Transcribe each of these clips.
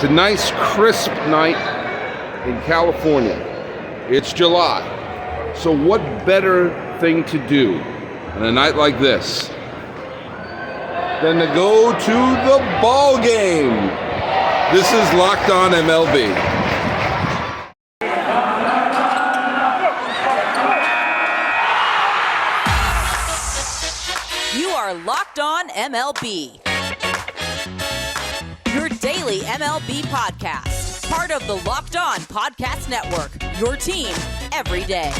a nice, crisp night in California. It's July. So what better thing to do on a night like this than to go to the ball game? This is Locked On MLB. You are Locked On MLB. Your daily MLB podcast. Part of the Locked On Podcast Network. Your team every day.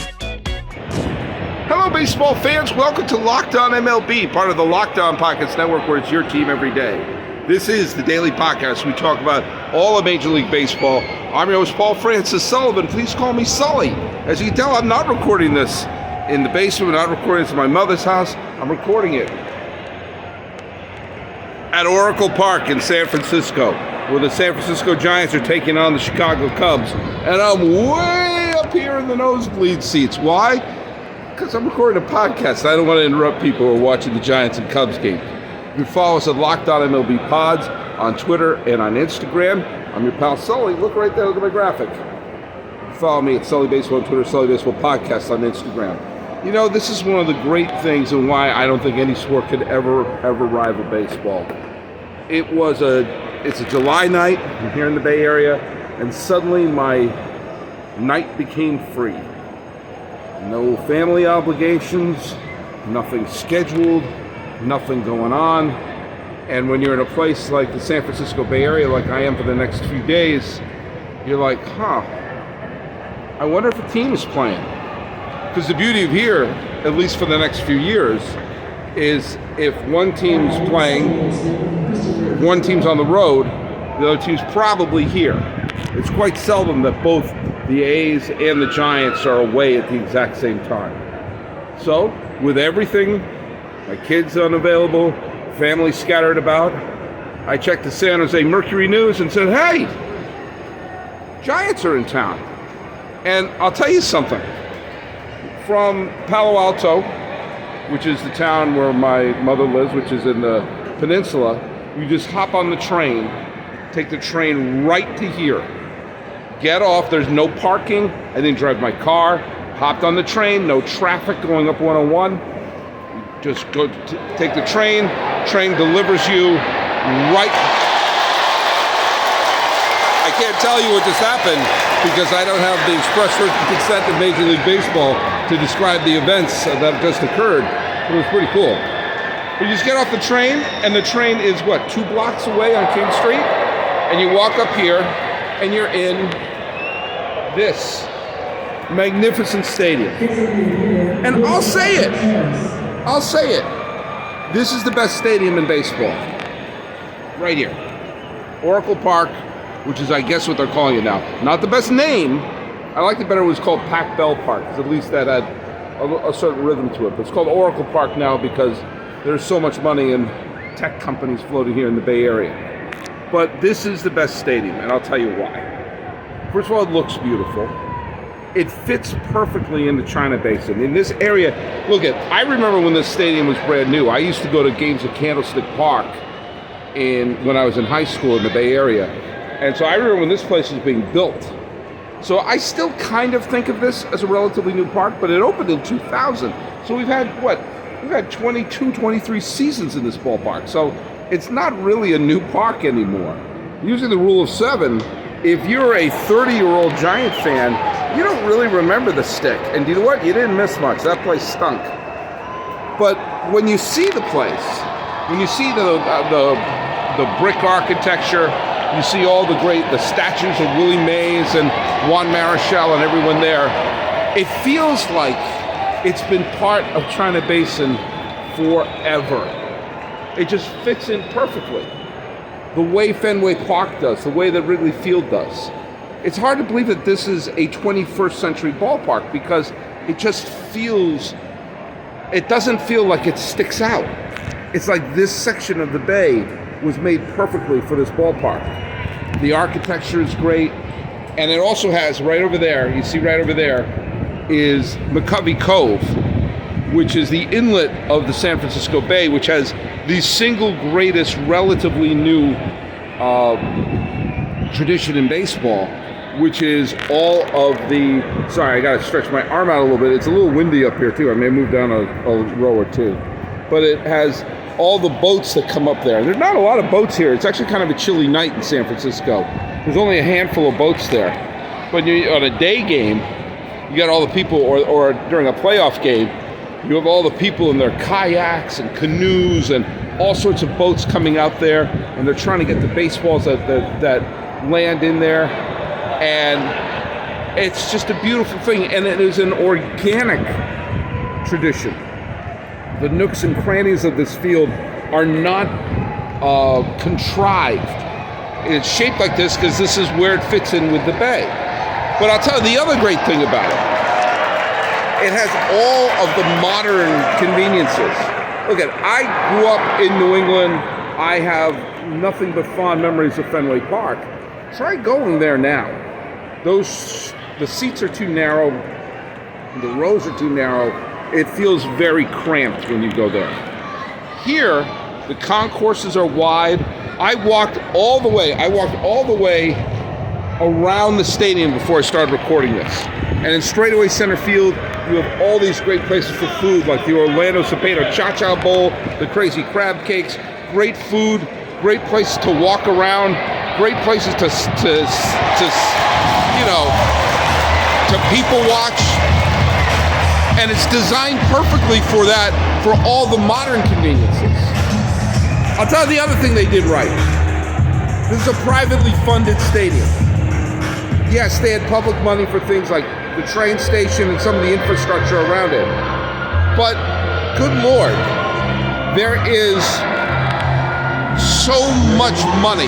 Hello, baseball fans. Welcome to Locked On MLB, part of the Locked On Podcast Network, where it's your team every day. This is the daily podcast. We talk about all of Major League Baseball. I'm your host, Paul Francis Sullivan. Please call me Sully. As you can tell, I'm not recording this in the basement. I'm not recording this in my mother's house. I'm recording it at Oracle Park in San Francisco, where the San Francisco Giants are taking on the Chicago Cubs. And I'm way up here in the nosebleed seats. Why? Because I'm recording a podcast. I don't want to interrupt people who are watching the Giants and Cubs game. You can follow us at Locked On MLB Pods on Twitter and on Instagram. I'm your pal Sully. Look right there. Look at my graphic. You can follow me at Sully Baseball on Twitter, Sully Baseball Podcast on Instagram. You know, this is one of the great things and why I don't think any sport could ever rival baseball. It's a July night. I'm here in the Bay Area, and suddenly my night became free. No family obligations, nothing scheduled, nothing going on. And when you're in a place like the San Francisco Bay Area, like I am for the next few days, you're like, I wonder if a team is playing. Because the beauty of here, at least for the next few years, is if one team's playing, if one team's on the road, the other team's probably here. It's quite seldom that both the A's and the Giants are away at the exact same time. So, with everything, my kids unavailable, family scattered about, I checked the San Jose Mercury News and said, hey, Giants are in town. And I'll tell you something. From Palo Alto, which is the town where my mother lives, which is in the peninsula, you just hop on the train, take the train right to here. Get off, there's no parking. I didn't drive my car. Hopped on the train, no traffic going up 101. Just go take the train. Train delivers you right. I can't tell you what just happened because I don't have the express written consent of Major League Baseball to describe the events that just occurred. It was pretty cool. You just get off the train, and the train is, 2 blocks away on King Street? And you walk up here, and you're in this magnificent stadium. And I'll say it. This is the best stadium in baseball. Right here. Oracle Park, which is, I guess, what they're calling it now. Not the best name. I liked it better when it was called Pac Ballpark, because at least that had a certain rhythm to it. But it's called Oracle Park now because there's so much money in tech companies floating here in the Bay Area. But this is the best stadium, and I'll tell you why. First of all, it looks beautiful. It fits perfectly in the China Basin. In this area, I remember when this stadium was brand new. I used to go to games at Candlestick Park when I was in high school in the Bay Area. And so I remember when this place was being built. So I still kind of think of this as a relatively new park, but it opened in 2000. So we've had 22, 23 seasons in this ballpark. So it's not really a new park anymore. Using the rule of 7, if you're a 30-year-old Giant fan, you don't really remember the stick. And you know what? You didn't miss much. That place stunk. But when you see the place, when you see the brick architecture, you see all the statues of Willie Mays and Juan Marichal and everyone there, it feels like it's been part of China Basin forever. It just fits in perfectly. The way Fenway Park does, the way that Wrigley Field does. It's hard to believe that this is a 21st century ballpark because it just it doesn't feel like it sticks out. It's like this section of the bay was made perfectly for this ballpark. The architecture is great, and it also has right over there, is McCovey Cove, which is the inlet of the San Francisco Bay, which has the single greatest relatively new tradition in baseball, which is all of the, sorry, I got to stretch my arm out a little bit. It's a little windy up here too. I may move down a row or two. But it has all the boats that come up there. There's not a lot of boats here. It's actually kind of a chilly night in San Francisco. There's only a handful of boats there. But on a day game, you got all the people, or during a playoff game, you have all the people in their kayaks and canoes and all sorts of boats coming out there, and they're trying to get the baseballs that land in there. And it's just a beautiful thing, and it is an organic tradition. The nooks and crannies of this field are not contrived. It's shaped like this because this is where it fits in with the bay. But I'll tell you the other great thing about it. It has all of the modern conveniences. Look I grew up in New England. I have nothing but fond memories of Fenway Park. Try going there now. The seats are too narrow. The rows are too narrow. It feels very cramped when you go there. Here, the concourses are wide. I walked all the way around the stadium before I started recording this. And in straightaway center field, you have all these great places for food, like the Orlando Cepeda Cha-Cha Bowl, the Crazy Crab Cakes, great food, great places to walk around, great places to people watch. And it's designed perfectly for that, for all the modern conveniences. I'll tell you the other thing they did right. This is a privately funded stadium. Yes, they had public money for things like the train station and some of the infrastructure around it. But, good Lord, there is so much money.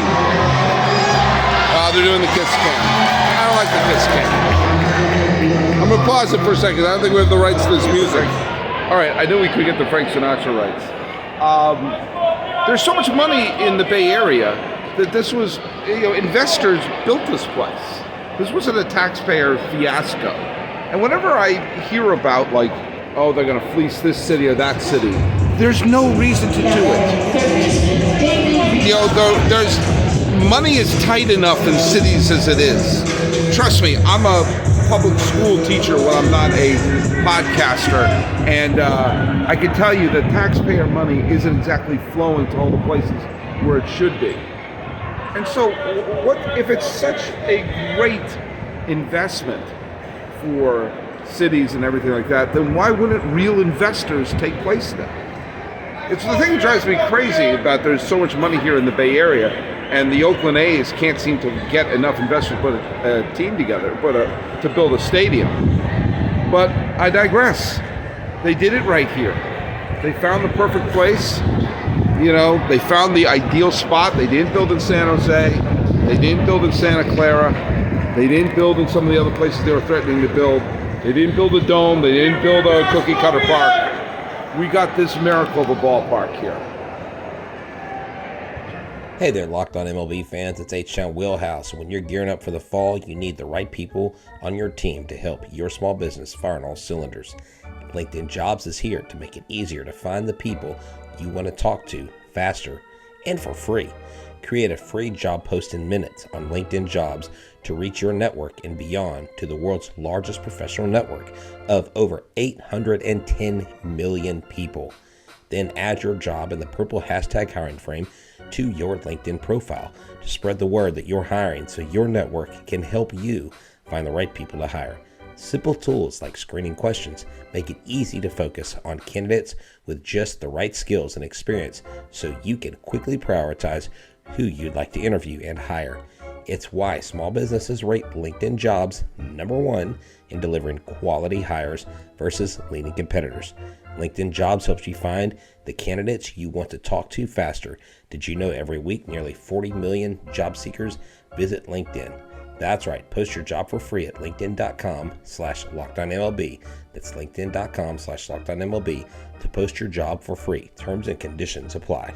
They're doing the kiss cam. I don't like the kiss cam. I'm going to pause it for a second. I don't think we have the rights to this music. All right, I knew we could get the Frank Sinatra rights. There's so much money in the Bay Area that this was, investors built this place. This wasn't a taxpayer fiasco. And whenever I hear about, they're going to fleece this city or that city, there's no reason to do it. There's money is tight enough in cities as it is. Trust me, I'm a public school teacher when I'm not a podcaster, and I can tell you that taxpayer money isn't exactly flowing to all the places where it should be. And so, what if it's such a great investment for cities and everything like that, then why wouldn't real investors take place there? It's the thing that drives me crazy about there's so much money here in the Bay Area, and the Oakland A's can't seem to get enough investors to put a team together, to build a stadium. But I digress. They did it right here. They found the perfect place. They found the ideal spot. They didn't build in San Jose. They didn't build in Santa Clara. They didn't build in some of the other places they were threatening to build. They didn't build a dome. They didn't build a cookie cutter park. We got this miracle of a ballpark here. Hey there, Locked On MLB fans. It's H-Town Wheelhouse. When you're gearing up for the fall, you need the right people on your team to help your small business fire on all cylinders. LinkedIn Jobs is here to make it easier to find the people you want to talk to faster and for free. Create a free job post in minutes on LinkedIn Jobs to reach your network and beyond to the world's largest professional network of over 810 million people. Then add your job in the purple hashtag hiring frame to your LinkedIn profile to spread the word that you're hiring so your network can help you find the right people to hire. Simple tools like screening questions make it easy to focus on candidates with just the right skills and experience so you can quickly prioritize who you'd like to interview and hire. It's why small businesses rate LinkedIn Jobs #1 in delivering quality hires versus leading competitors. LinkedIn Jobs helps you find the candidates you want to talk to faster. Did you know every week nearly 40 million job seekers visit LinkedIn? That's right. Post your job for free at linkedin.com/LockedOnMLB. That's linkedin.com/LockedOnMLB to post your job for free. Terms and conditions apply.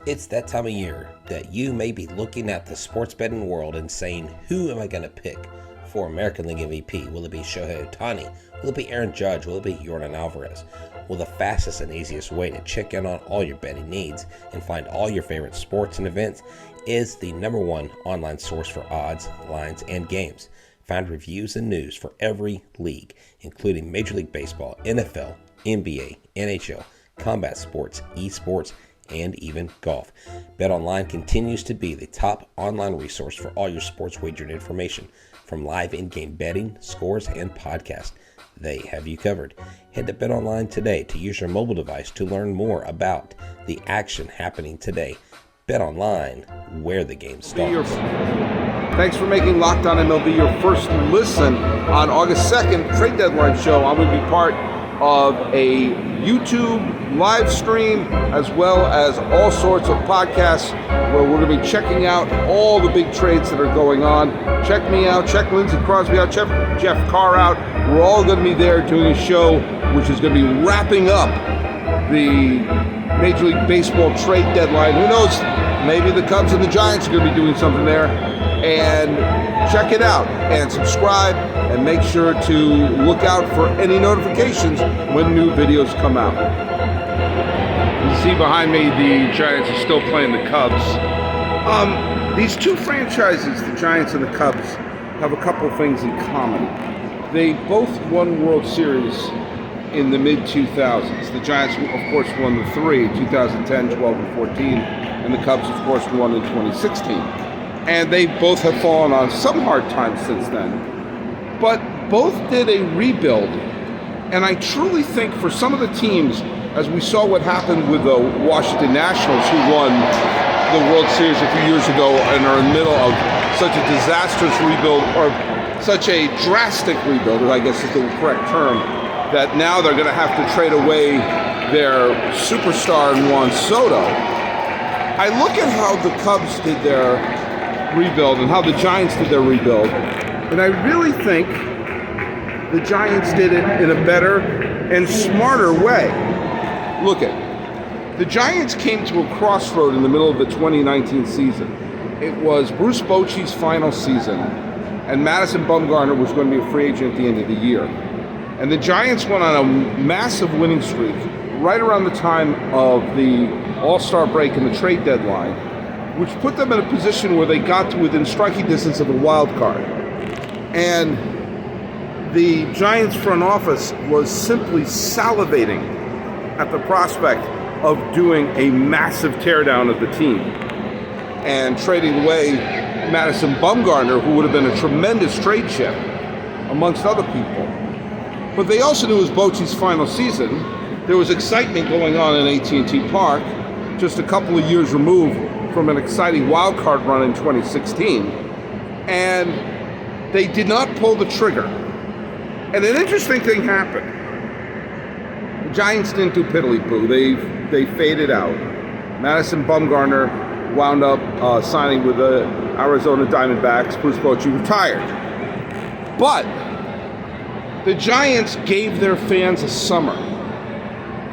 It's that time of year that you may be looking at the sports betting world and saying, who am I going to pick for American League MVP? Will it be Shohei Ohtani? Will it be Aaron Judge? Will it be Yordan Alvarez? Well, the fastest and easiest way to check in on all your betting needs and find all your favorite sports and events is the #1 online source for odds, lines, and games. Find reviews and news for every league, including Major League Baseball, NFL, NBA, NHL, combat sports, esports, and even golf. BetOnline continues to be the top online resource for all your sports wagering information, from live in-game betting, scores, and podcasts. They have you covered. Head to BetOnline today to use your mobile device to learn more about the action happening today. BetOnline, where the game starts. Thanks for making Locked On MLB your first listen on August 2nd, trade deadline show. I'm going to be part of a YouTube live stream as well as all sorts of podcasts where we're going to be checking out all the big trades that are going on. Check me out, check Lindsey Crosby out, check Jeff Carr out. We're all going to be there doing a show which is going to be wrapping up the Major League Baseball trade deadline. Who knows? Maybe the Cubs and the Giants are going to be doing something there. And check it out and subscribe and make sure to look out for any notifications when new videos come out. You see behind me, the Giants are still playing the Cubs. These two franchises, the Giants and the Cubs, have a couple things in common. They both won World Series in the mid-2000s. The Giants, of course, won the three, 2010, 12, and 14, and the Cubs, of course, won in 2016. And they both have fallen on some hard times since then. But both did a rebuild. And I truly think for some of the teams, as we saw what happened with the Washington Nationals, who won the World Series a few years ago and are in the middle of such a disastrous rebuild, or such a drastic rebuild, I guess is the correct term, that now they're going to have to trade away their superstar in Juan Soto. I look at how the Cubs did their rebuild and how the Giants did their rebuild, and I really think the Giants did it in a better and smarter way. Look at the Giants came to a crossroad in the middle of the 2019 season. It was Bruce Bochy's final season, and Madison Bumgarner was going to be a free agent at the end of the year. And the Giants went on a massive winning streak right around the time of the All-Star break and the trade deadline, which put them in a position where they got to within striking distance of a wild card. And the Giants front office was simply salivating at the prospect of doing a massive teardown of the team and trading away Madison Bumgarner, who would have been a tremendous trade chip, amongst other people. But they also knew it was Bochy's final season. There was excitement going on in AT&T Park, just a couple of years removed from an exciting wild card run in 2016, and they did not pull the trigger. And an interesting thing happened. The Giants didn't do piddly-poo. They faded out. Madison Bumgarner wound up signing with the Arizona Diamondbacks. Bruce Bochy retired. But the Giants gave their fans a summer.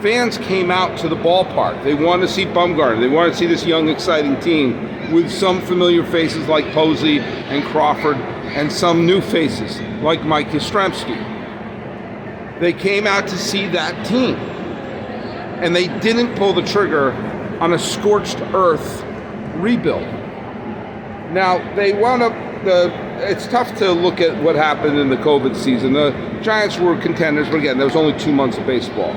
Fans came out to the ballpark. They wanted to see Bumgarner. They wanted to see this young, exciting team with some familiar faces like Posey and Crawford and some new faces like Mike Yastrzemski. They came out to see that team. And they didn't pull the trigger on a scorched earth rebuild. Now, they wound up, it's tough to look at what happened in the COVID season. The Giants were contenders, but again, there was only 2 months of baseball.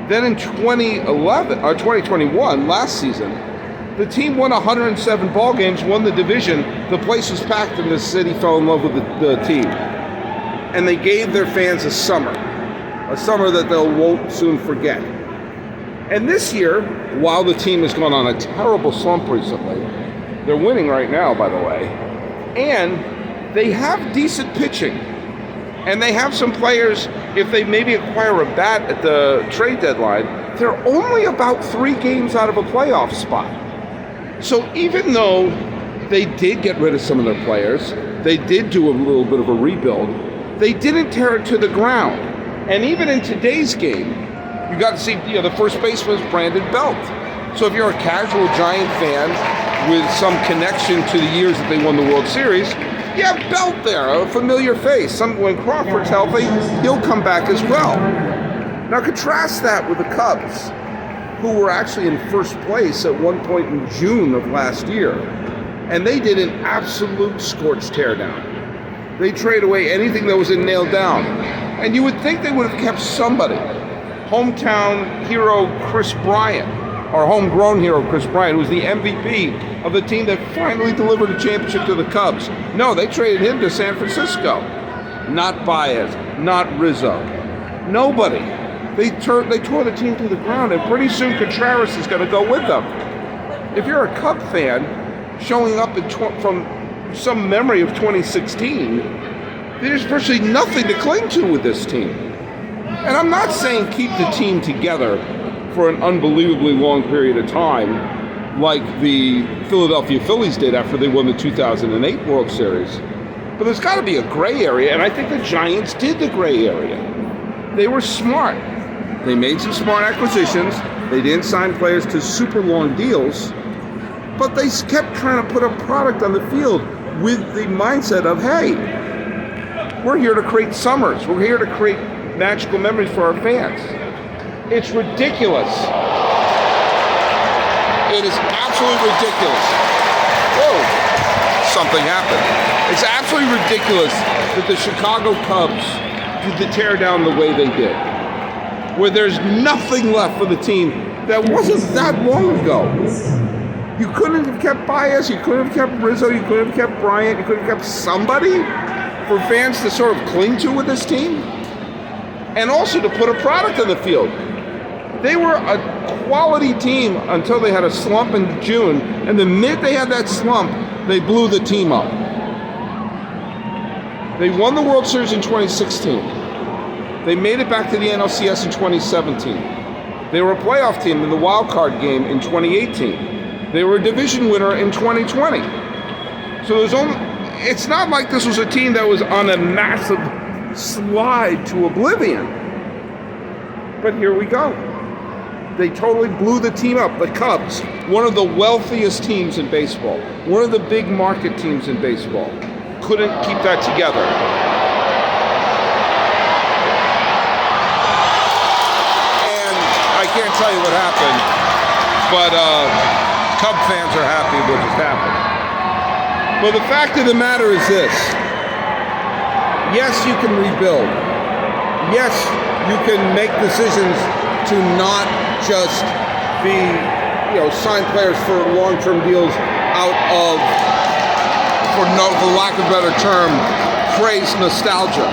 Then in 2021, last season, the team won 107 ball games, won the division. The place was packed and the city fell in love with the team. And they gave their fans a summer that they won't soon forget. And this year, while the team has gone on a terrible slump recently, they're winning right now, by the way, and they have decent pitching. And they have some players, if they maybe acquire a bat at the trade deadline, they're only about 3 games out of a playoff spot. So even though they did get rid of some of their players, they did do a little bit of a rebuild, they didn't tear it to the ground. And even in today's game, you got to see, the first baseman is Brandon Belt. So if you're a casual Giant fan with some connection to the years that they won the World Series, you have Belt there, a familiar face. When Crawford's healthy, he'll come back as well. Now contrast that with the Cubs, who were actually in first place at one point in June of last year. And they did an absolute scorched teardown. They traded away anything that was nailed down. And you would think they would have kept somebody. Hometown hero Chris Bryant, or homegrown hero Chris Bryant, who was the MVP of the team that finally delivered a championship to the Cubs. No, they traded him to San Francisco. Not Baez, not Rizzo. Nobody. They tore the team to the ground, and pretty soon Contreras is going to go with them. If you're a Cub fan showing up from some memory of 2016, there's virtually nothing to cling to with this team. And I'm not saying keep the team together for an unbelievably long period of time like the Philadelphia Phillies did after they won the 2008 World Series. But there's got to be a gray area, and I think the Giants did the gray area. They were smart. They made some smart acquisitions. They didn't sign players to super long deals, but they kept trying to put a product on the field with the mindset of, hey, we're here to create summers. We're here to create magical memories for our fans. It's ridiculous. It is absolutely ridiculous. Whoa, something happened. It's absolutely ridiculous that the Chicago Cubs did the tear down the way they did, where there's nothing left for the team that wasn't that long ago. You couldn't have kept Baez, you couldn't have kept Rizzo, you couldn't have kept Bryant, you couldn't have kept somebody for fans to sort of cling to with this team, and also to put a product on the field. They were a quality team until they had a slump in June, and the minute they had that slump, they blew the team up. They won the World Series in 2016. They made it back to the NLCS in 2017. They were a playoff team in the wild card game in 2018. They were a division winner in 2020. So it's not like this was a team that was on a massive slide to oblivion. But here we go. They totally blew the team up. The Cubs, one of the wealthiest teams in baseball, one of the big market teams in baseball, couldn't keep that together. And I can't tell you what happened, but Cub fans are happy with what just happened. But the fact of the matter is this. Yes, you can rebuild. Yes, you can make decisions to not just be, sign players for long-term deals out of, for lack of a better term, crazed nostalgia.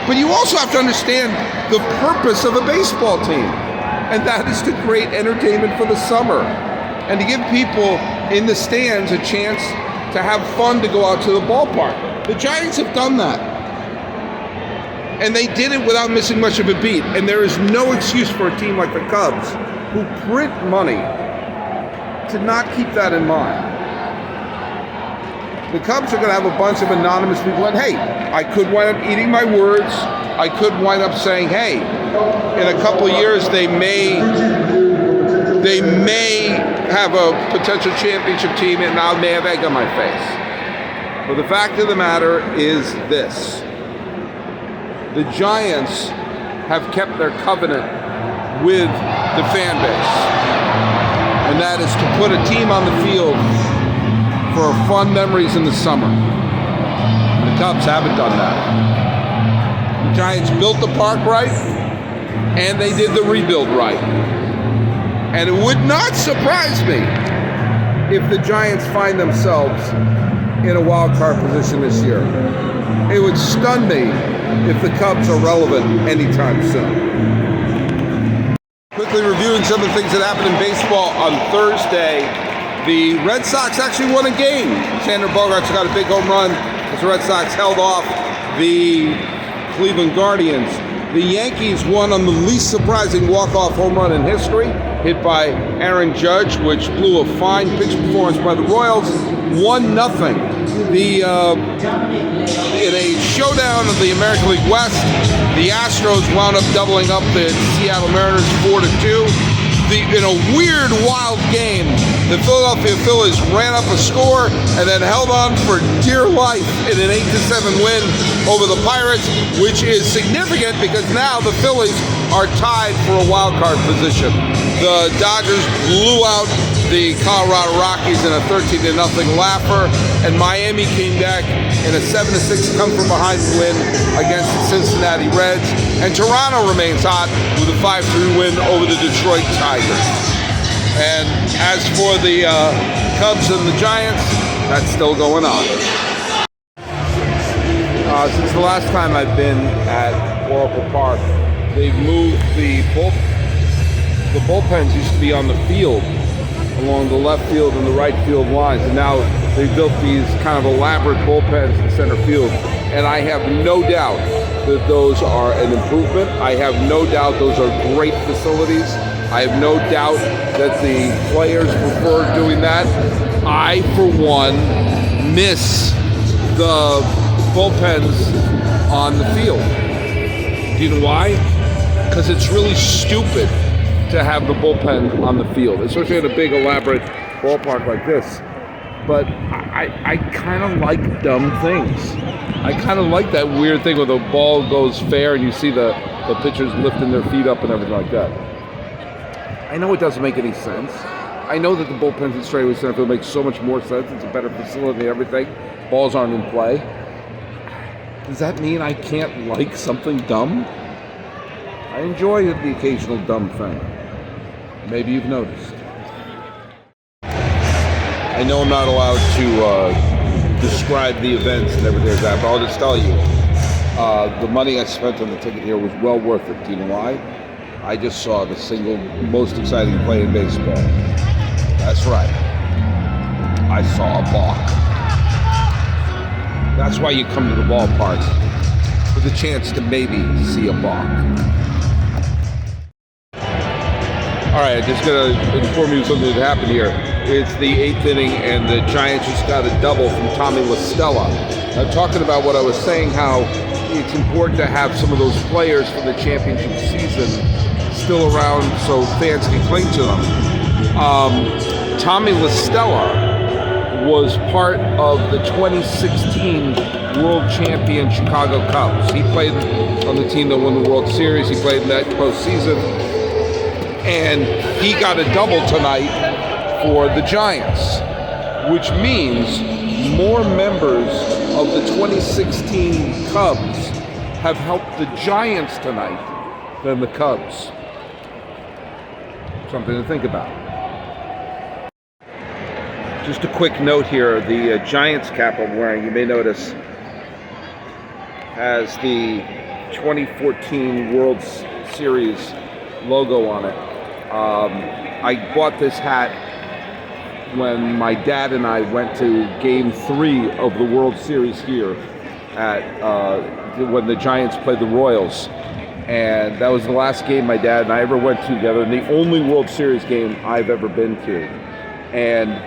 But you also have to understand the purpose of a baseball team, and that is to create entertainment for the summer and to give people in the stands a chance to have fun to go out to the ballpark. The Giants have done that. And they did it without missing much of a beat. And there is no excuse for a team like the Cubs, who print money, to not keep that in mind. The Cubs are going to have a bunch of anonymous people, and hey, I could wind up eating my words. I could wind up saying, hey, in a couple of years they may have a potential championship team, and I may have egg on my face. But the fact of the matter is this. The Giants have kept their covenant with the fan base, and that is to put a team on the field for fun memories in the summer. The Cubs haven't done that. The Giants built the park right, and they did the rebuild right. And it would not surprise me if the Giants find themselves in a wild card position this year. It would stun me if the Cubs are relevant anytime soon. Quickly reviewing some of the things that happened in baseball on Thursday. The Red Sox actually won a game. Xander Bogaerts got a big home run as the Red Sox held off the Cleveland Guardians. The Yankees won on the least surprising walk-off home run in history, hit by Aaron Judge, which blew a fine pitch performance by the Royals. 1-0. In a showdown of the American League West, the Astros wound up doubling up the Seattle Mariners 4-2. in a weird, wild game, the Philadelphia Phillies ran up a score and then held on for dear life in an 8-7 win over the Pirates, which is significant because now the Phillies are tied for a wild card position. The Dodgers blew out the Colorado Rockies in a 13-0 laugher, and Miami came back in a 7-6 come-from-behind win against the Cincinnati Reds, and Toronto remains hot with a 5-3 win over the Detroit Tigers. And as for the Cubs and the Giants, that's still going on. Since the last time I've been at Oracle Park, they've moved the bullpens used to be on the field, along the left field and the right field lines, and now they've built these kind of elaborate bullpens in center field, and I have no doubt that those are an improvement. I have no doubt those are great facilities. I have no doubt that the players prefer doing that. I, for one, miss the bullpens on the field. Do you know why? Because it's really stupid to have the bullpen on the field, especially at a big elaborate ballpark like this. But I kind of like dumb things. I kind of like that weird thing where the ball goes fair and you see the pitchers lifting their feet up and everything like that. I know it doesn't make any sense. I know that the bullpens in straightaway center field makes so much more sense. It's a better facility and everything. Balls aren't in play. Does that mean I can't like something dumb? I enjoy the occasional dumb thing. Maybe you've noticed. I know I'm not allowed to describe the events and everything like that, but I'll just tell you, the money I spent on the ticket here was well worth it. Do you know why? I just saw the single most exciting play in baseball. That's right. I saw a balk. That's why you come to the ballpark, for the chance to maybe see a balk. All right, I'm just going to inform you of something that happened here. It's the 8th inning, and the Giants just got a double from Tommy Lestella. I'm talking about what I was saying, how it's important to have some of those players from the championship season still around so fans can cling to them. Tommy Lestella was part of the 2016 World Champion Chicago Cubs. He played on the team that won the World Series. He played in that postseason. And he got a double tonight for the Giants, which means more members of the 2016 Cubs have helped the Giants tonight than the Cubs. Something to think about. Just a quick note here, the Giants cap I'm wearing, you may notice, has the 2014 World Series logo on it. I bought this hat when my dad and I went to Game 3 of the World Series here at when the Giants played the Royals. And that was the last game my dad and I ever went to together, and the only World Series game I've ever been to. And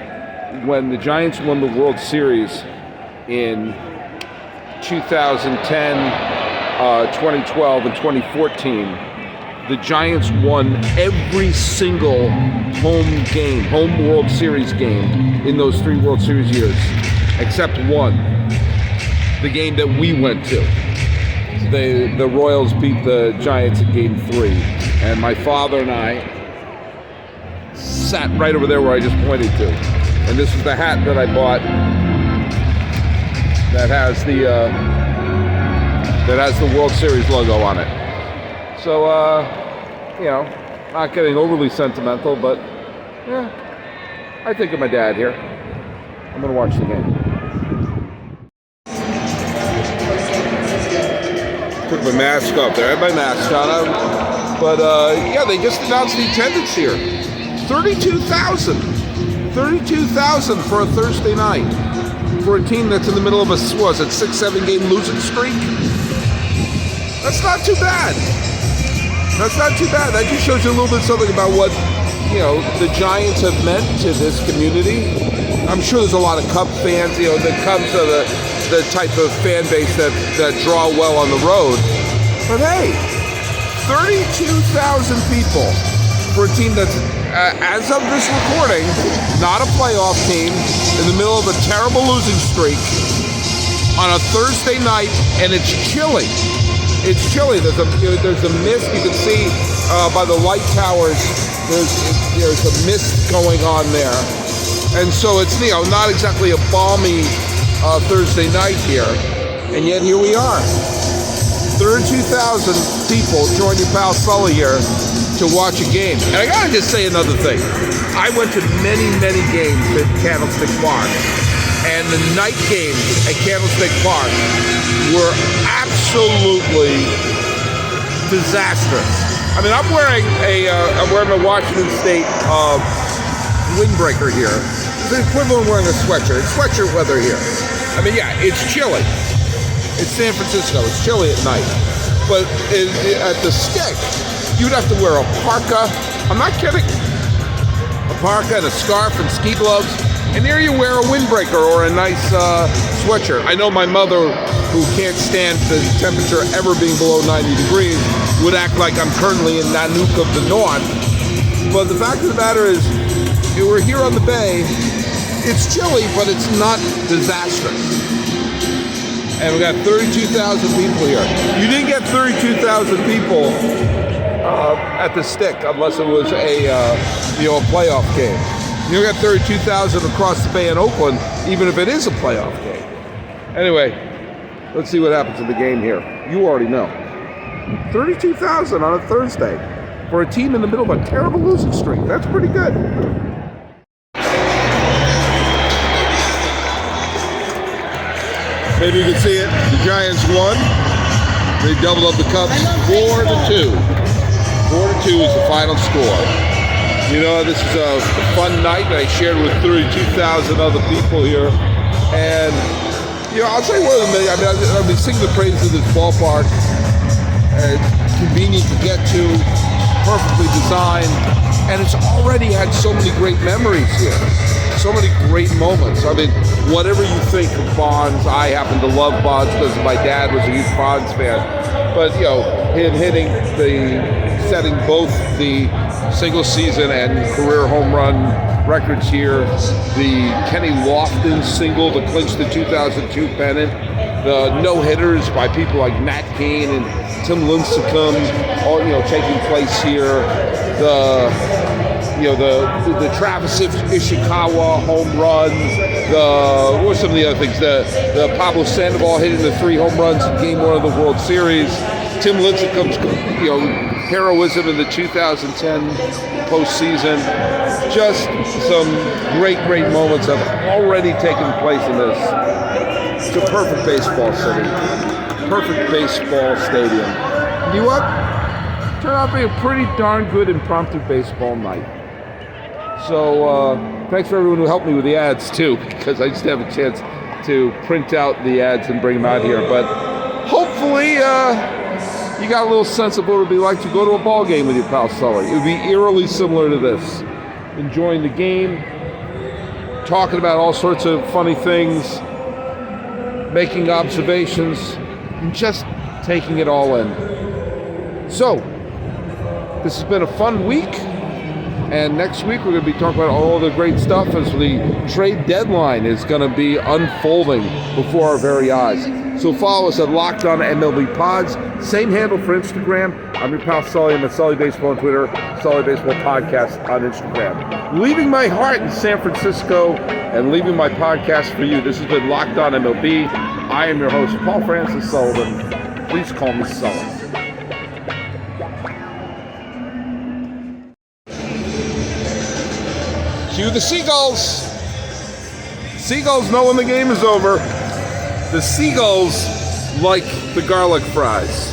when the Giants won the World Series in 2010, 2012, and 2014, the Giants won every single home World Series game in those 3 World Series years, except one, the game that we went to. The Royals beat the Giants in Game 3, and my father and I sat right over there where I just pointed to. And this is the hat that I bought that has the World Series logo on it. So, not getting overly sentimental, but yeah, I think of my dad here. I'm going to watch the game. Put my mask up there. I had my mask on. But, they just announced the attendance here. 32,000. 32,000 for a Thursday night. For a team that's in the middle of a, 6-7 game losing streak. That's not too bad. That's not too bad. That just shows you a little bit something about what, the Giants have meant to this community. I'm sure there's a lot of Cub fans. The Cubs are the type of fan base that draw well on the road. But hey, 32,000 people for a team that's, as of this recording, not a playoff team, in the middle of a terrible losing streak on a Thursday night, and it's chilly. It's chilly. There's a mist. You can see by the light towers. There's a mist going on there, and so it's not exactly a balmy Thursday night here, and yet here we are. 32,000 people join your pal Sully here to watch a game. And I gotta just say another thing. I went to many, many games at Candlestick Park, and the night games at Candlestick Park were absolutely disastrous. I mean, I'm wearing a Washington State windbreaker here. It's the equivalent of wearing a sweatshirt. It's sweatshirt weather here. I mean, yeah, it's chilly. It's San Francisco. It's chilly at night. But at the Stick, you'd have to wear a parka. I'm not kidding. A parka and a scarf and ski gloves. And here you wear a windbreaker or a nice sweatshirt. I know my mother, who can't stand the temperature ever being below 90 degrees, would act like I'm currently in Nanook of the North. But the fact of the matter is, we're here on the bay. It's chilly, but it's not disastrous. And we got 32,000 people here. You didn't get 32,000 people at the Stick unless it was a playoff game. You got 32,000 across the bay in Oakland, even if it is a playoff game. Anyway, let's see what happens in the game here. You already know. 32,000 on a Thursday for a team in the middle of a terrible losing streak. That's pretty good. Maybe you can see it. The Giants won. They doubled up the Cubs 4-2. 4-2 is the final score. You know, this is a fun night that I shared with 32,000 other people here. And, I'll tell you one of the things. I've been singing the praises of this ballpark. It's convenient to get to, perfectly designed, and it's already had so many great memories here. So many great moments. I mean, whatever you think of Bonds, I happen to love Bonds because my dad was a huge Bonds fan. But, him setting both the single season and career home run records here, the Kenny Lofton single to clinch the 2002 pennant, the no-hitters by people like Matt Cain and Tim Lincecum, all, taking place here, the Travis Ishikawa home runs, what were some of the other things? The Pablo Sandoval hitting the 3 home runs in Game 1 of the World Series, Tim Lincecum's heroism in the 2010 postseason. Just some great moments have already taken place in this. It's a perfect baseball city, perfect baseball stadium. You know what? Turned out to be a pretty darn good impromptu baseball night. So thanks for everyone who helped me with the ads too, because I just didn't have a chance to print out the ads and bring them out here. But hopefully you got a little sense of what it would be like to go to a ball game with your pal Sully. It would be eerily similar to this. Enjoying the game, talking about all sorts of funny things, making observations, and just taking it all in. So, this has been a fun week, and next week we're going to be talking about all the great stuff as the trade deadline is going to be unfolding before our very eyes. So follow us at Locked On MLB Pods. Same handle for Instagram. I'm your pal Sully. I'm at Sully Baseball on Twitter, Sully Baseball Podcast on Instagram. Leaving my heart in San Francisco and leaving my podcast for you. This has been Locked On MLB. I am your host, Paul Francis Sullivan. Please call me Sully. Cue the seagulls. Seagulls know when the game is over. The seagulls like the garlic fries.